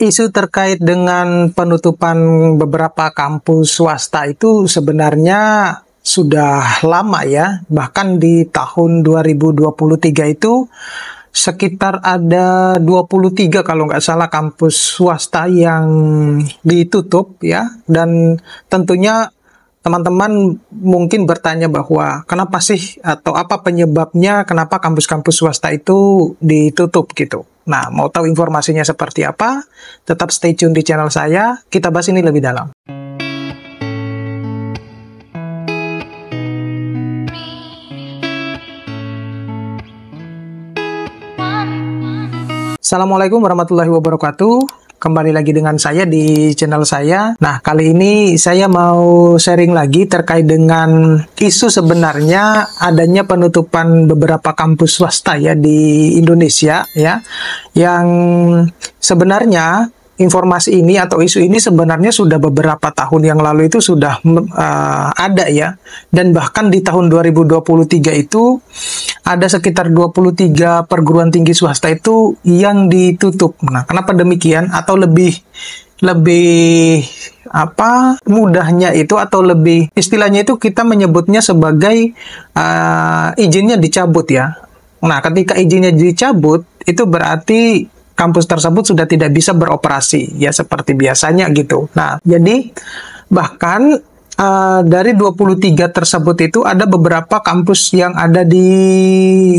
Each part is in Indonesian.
Isu terkait dengan penutupan beberapa kampus swasta itu sebenarnya sudah lama ya. Bahkan di tahun 2023 itu sekitar ada 23 kalau nggak salah kampus swasta yang ditutup ya. Dan tentunya teman-teman mungkin bertanya bahwa kenapa sih atau apa penyebabnya kenapa kampus-kampus swasta itu ditutup gitu. Nah, mau tahu informasinya seperti apa? Tetap stay tune di channel saya, kita bahas ini lebih dalam. Assalamualaikum warahmatullahi wabarakatuh. Kembali lagi dengan saya di channel saya. Nah, kali ini saya mau sharing lagi terkait dengan isu sebenarnya adanya penutupan beberapa kampus swasta ya di Indonesia ya. Yang sebenarnya informasi ini atau isu ini sebenarnya sudah beberapa tahun yang lalu itu sudah ada ya. Dan bahkan di tahun 2023 itu ada sekitar 23 perguruan tinggi swasta itu yang ditutup. Nah, kenapa demikian? Atau lebih mudahnya itu atau lebih istilahnya itu kita menyebutnya sebagai izinnya dicabut ya. Nah, ketika izinnya dicabut itu berarti kampus tersebut sudah tidak bisa beroperasi ya seperti biasanya gitu. Nah, jadi bahkan dari 23 tersebut itu ada beberapa kampus yang ada di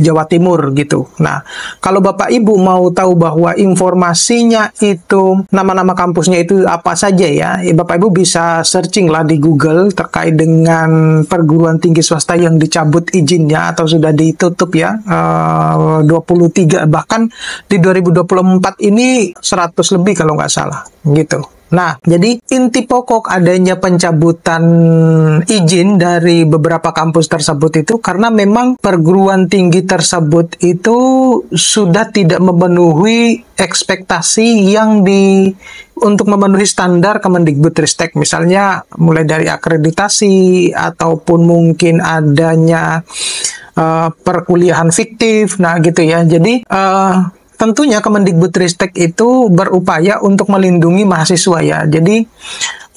Jawa Timur gitu. Nah, kalau Bapak Ibu mau tahu bahwa informasinya itu, nama-nama kampusnya itu apa saja ya, Bapak Ibu bisa searching lah di Google terkait dengan perguruan tinggi swasta yang dicabut izinnya atau sudah ditutup ya, 23. Bahkan di 2024 ini 100 lebih kalau nggak salah gitu. Nah, jadi inti pokok adanya pencabutan izin dari beberapa kampus tersebut itu karena memang perguruan tinggi tersebut itu sudah tidak memenuhi ekspektasi yang untuk memenuhi standar Kemendikbudristek, misalnya mulai dari akreditasi ataupun mungkin adanya perkuliahan fiktif, nah gitu ya. Jadi tentunya Kemendikbudristek itu berupaya untuk melindungi mahasiswa ya. Jadi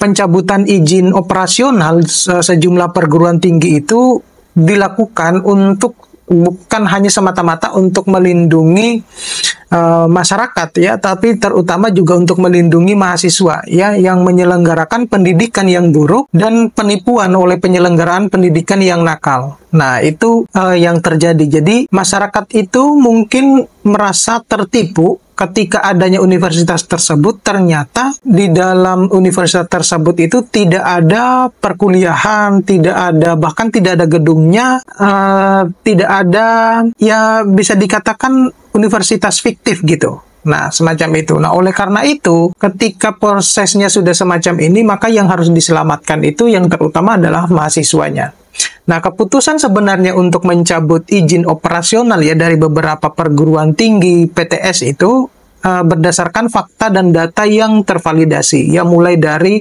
pencabutan izin operasional sejumlah perguruan tinggi itu dilakukan untuk bukan hanya semata-mata untuk melindungi masyarakat ya, tapi terutama juga untuk melindungi mahasiswa ya yang menyelenggarakan pendidikan yang buruk dan penipuan oleh penyelenggaraan pendidikan yang nakal. Nah, itu yang terjadi. Jadi masyarakat itu mungkin merasa tertipu ketika adanya universitas tersebut, ternyata di dalam universitas tersebut itu tidak ada perkuliahan, bahkan tidak ada gedungnya, tidak ada, ya bisa dikatakan universitas fiktif gitu. Nah, semacam itu. Nah, oleh karena itu, ketika prosesnya sudah semacam ini, maka yang harus diselamatkan itu yang terutama adalah mahasiswanya. Nah, keputusan sebenarnya untuk mencabut izin operasional ya dari beberapa perguruan tinggi PTS itu berdasarkan fakta dan data yang tervalidasi, ya mulai dari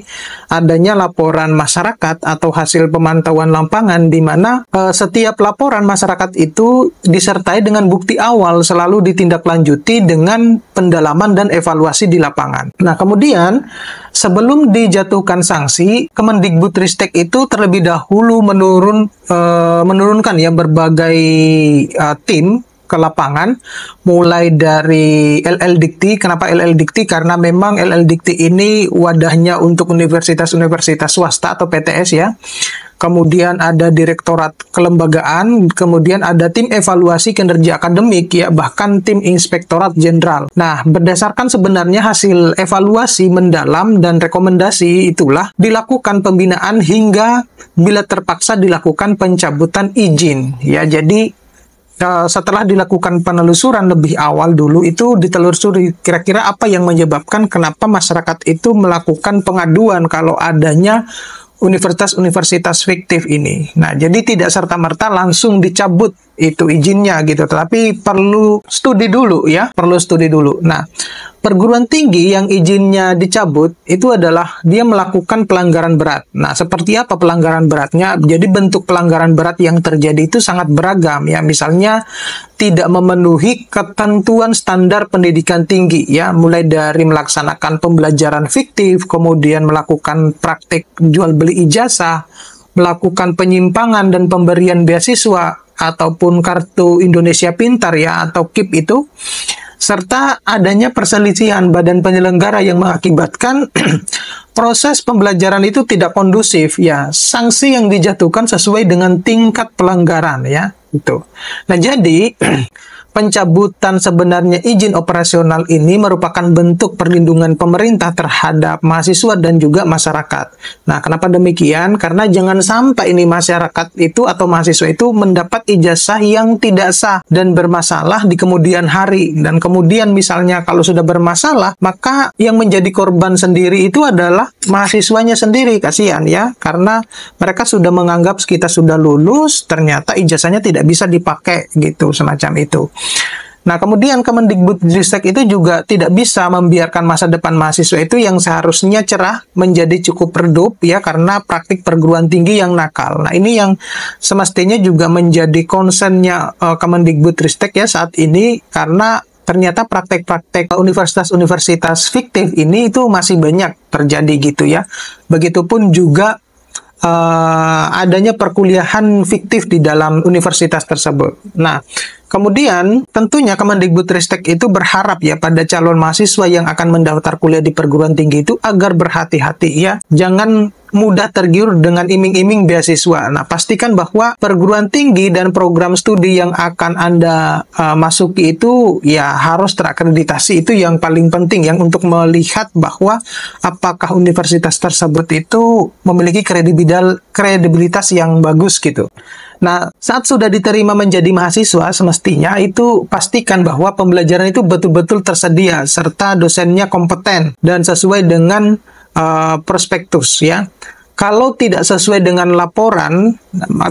adanya laporan masyarakat atau hasil pemantauan lapangan di mana setiap laporan masyarakat itu disertai dengan bukti awal selalu ditindaklanjuti dengan pendalaman dan evaluasi di lapangan. Nah, kemudian sebelum dijatuhkan sanksi, Kemendikbudristek itu terlebih dahulu menurunkan ya berbagai tim ke lapangan, mulai dari LL-Dikti. Kenapa LL-Dikti? Karena memang LL-Dikti ini wadahnya untuk universitas-universitas swasta atau PTS ya. Kemudian ada Direktorat Kelembagaan, kemudian ada tim evaluasi kinerja akademik ya, bahkan tim Inspektorat Jenderal. Nah, berdasarkan sebenarnya hasil evaluasi mendalam dan rekomendasi itulah dilakukan pembinaan hingga bila terpaksa dilakukan pencabutan izin ya. Jadi setelah dilakukan penelusuran lebih awal dulu itu ditelusuri kira-kira apa yang menyebabkan kenapa masyarakat itu melakukan pengaduan kalau adanya universitas-universitas fiktif ini. Nah, jadi tidak serta-merta langsung dicabut itu izinnya gitu. Tapi perlu studi dulu ya, perlu studi dulu. Nah, perguruan tinggi yang izinnya dicabut itu adalah dia melakukan pelanggaran berat. Nah, seperti apa pelanggaran beratnya? Jadi bentuk pelanggaran berat yang terjadi itu sangat beragam ya. Misalnya tidak memenuhi ketentuan standar pendidikan tinggi ya, mulai dari melaksanakan pembelajaran fiktif, kemudian melakukan praktik jual beli ijazah, melakukan penyimpangan dan pemberian beasiswa ataupun kartu Indonesia Pintar ya atau KIP itu, serta adanya perselisihan badan penyelenggara yang mengakibatkan proses pembelajaran itu tidak kondusif ya. Sanksi yang dijatuhkan sesuai dengan tingkat pelanggaran ya itu. Nah, jadi pencabutan sebenarnya izin operasional ini merupakan bentuk perlindungan pemerintah terhadap mahasiswa dan juga masyarakat. Nah, kenapa demikian? Karena jangan sampai ini masyarakat itu atau mahasiswa itu mendapat ijazah yang tidak sah dan bermasalah di kemudian hari. Dan kemudian misalnya kalau sudah bermasalah, maka yang menjadi korban sendiri itu adalah mahasiswanya sendiri. Kasihan ya, karena mereka sudah menganggap kita sudah lulus, ternyata ijazahnya tidak bisa dipakai gitu, semacam itu. Nah, kemudian Kemendikbudristek itu juga tidak bisa membiarkan masa depan mahasiswa itu yang seharusnya cerah menjadi cukup redup ya karena praktik perguruan tinggi yang nakal. Nah, ini yang semestinya juga menjadi concern-nya Kemendikbudristek ya saat ini, karena ternyata praktek-praktek universitas-universitas fiktif ini itu masih banyak terjadi gitu ya. Begitupun juga adanya perkuliahan fiktif di dalam universitas tersebut. Nah, kemudian tentunya Kemendikbudristek itu berharap ya pada calon mahasiswa yang akan mendaftar kuliah di perguruan tinggi itu agar berhati-hati ya, jangan mudah tergiur dengan iming-iming beasiswa. Nah, pastikan bahwa perguruan tinggi dan program studi yang akan Anda masuki itu ya harus terakreditasi. Itu yang paling penting yang untuk melihat bahwa apakah universitas tersebut itu memiliki kredibilitas yang bagus gitu. Nah, saat sudah diterima menjadi mahasiswa, semestinya itu pastikan bahwa pembelajaran itu betul-betul tersedia, serta dosennya kompeten dan sesuai dengan prospektus ya. Kalau tidak sesuai dengan laporan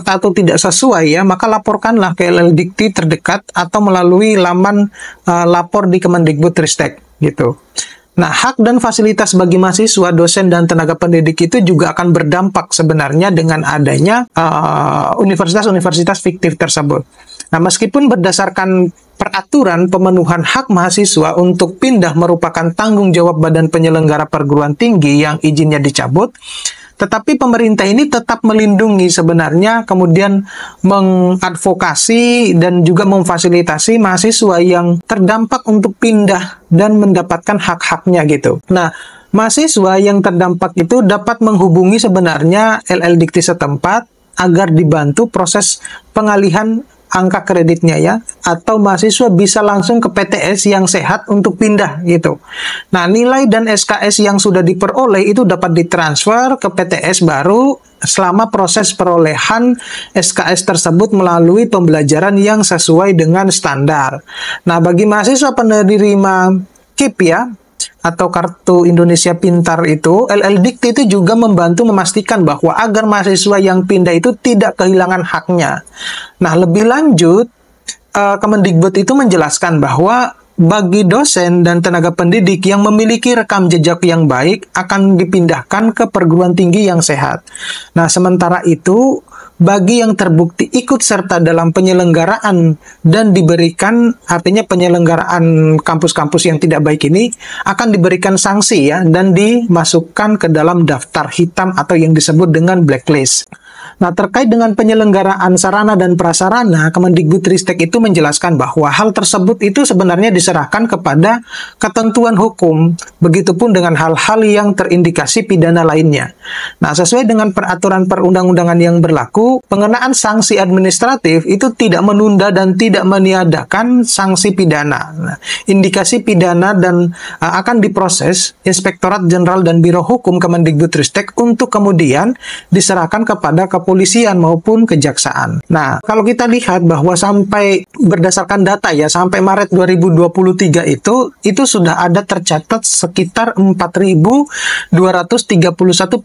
atau tidak sesuai ya, maka laporkanlah ke LLDikti terdekat atau melalui laman lapor di Kemendikbudristek gitu. Nah, hak dan fasilitas bagi mahasiswa, dosen, dan tenaga pendidik itu juga akan berdampak sebenarnya dengan adanya universitas-universitas fiktif tersebut. Nah, meskipun berdasarkan peraturan pemenuhan hak mahasiswa untuk pindah merupakan tanggung jawab badan penyelenggara perguruan tinggi yang izinnya dicabut, tetapi pemerintah ini tetap melindungi sebenarnya, kemudian mengadvokasi dan juga memfasilitasi mahasiswa yang terdampak untuk pindah dan mendapatkan hak-haknya gitu. Nah, mahasiswa yang terdampak itu dapat menghubungi sebenarnya LLDikti setempat agar dibantu proses pengalihan angka kreditnya ya, atau mahasiswa bisa langsung ke PTS yang sehat untuk pindah gitu. Nah, nilai dan SKS yang sudah diperoleh itu dapat ditransfer ke PTS baru selama proses perolehan SKS tersebut melalui pembelajaran yang sesuai dengan standar. Nah, bagi mahasiswa penerima KIP ya, atau Kartu Indonesia Pintar itu, LLDikti itu juga membantu memastikan bahwa agar mahasiswa yang pindah itu tidak kehilangan haknya. Nah, lebih lanjut, Kemendikbud itu menjelaskan bahwa bagi dosen dan tenaga pendidik yang memiliki rekam jejak yang baik akan dipindahkan ke perguruan tinggi yang sehat. Nah, sementara itu, bagi yang terbukti ikut serta dalam penyelenggaraan dan diberikan, artinya penyelenggaraan kampus-kampus yang tidak baik ini akan diberikan sanksi ya, dan dimasukkan ke dalam daftar hitam atau yang disebut dengan blacklist. Nah, terkait dengan penyelenggaraan sarana dan prasarana, Kemendikbudristek itu menjelaskan bahwa hal tersebut itu sebenarnya diserahkan kepada ketentuan hukum, begitupun dengan hal-hal yang terindikasi pidana lainnya. Nah, sesuai dengan peraturan perundang-undangan yang berlaku, pengenaan sanksi administratif itu tidak menunda dan tidak meniadakan sanksi pidana. Nah, indikasi pidana dan akan diproses Inspektorat Jenderal dan Biro Hukum Kemendikbudristek untuk kemudian diserahkan kepada kepolisian maupun kejaksaan. Nah, kalau kita lihat bahwa sampai berdasarkan data ya, sampai Maret 2023 itu sudah ada tercatat sekitar 4.231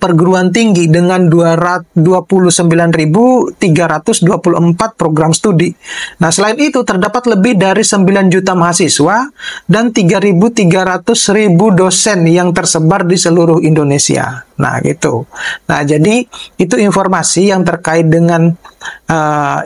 perguruan tinggi dengan 29.324 program studi. Nah, selain itu terdapat lebih dari 9 juta mahasiswa dan 3.300.000 dosen yang tersebar di seluruh Indonesia. Nah, gitu. Nah, jadi itu informasi yang terkait dengan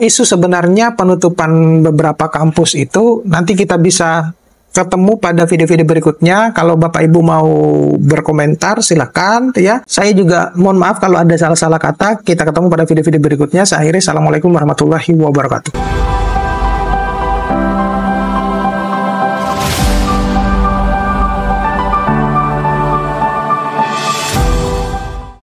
isu sebenarnya penutupan beberapa kampus itu. Nanti kita bisa ketemu pada video-video berikutnya. Kalau Bapak Ibu mau berkomentar, silakan ya. Saya juga mohon maaf kalau ada salah-salah kata. Kita ketemu pada video-video berikutnya. Saya akhiri. Assalamualaikum warahmatullahi wabarakatuh.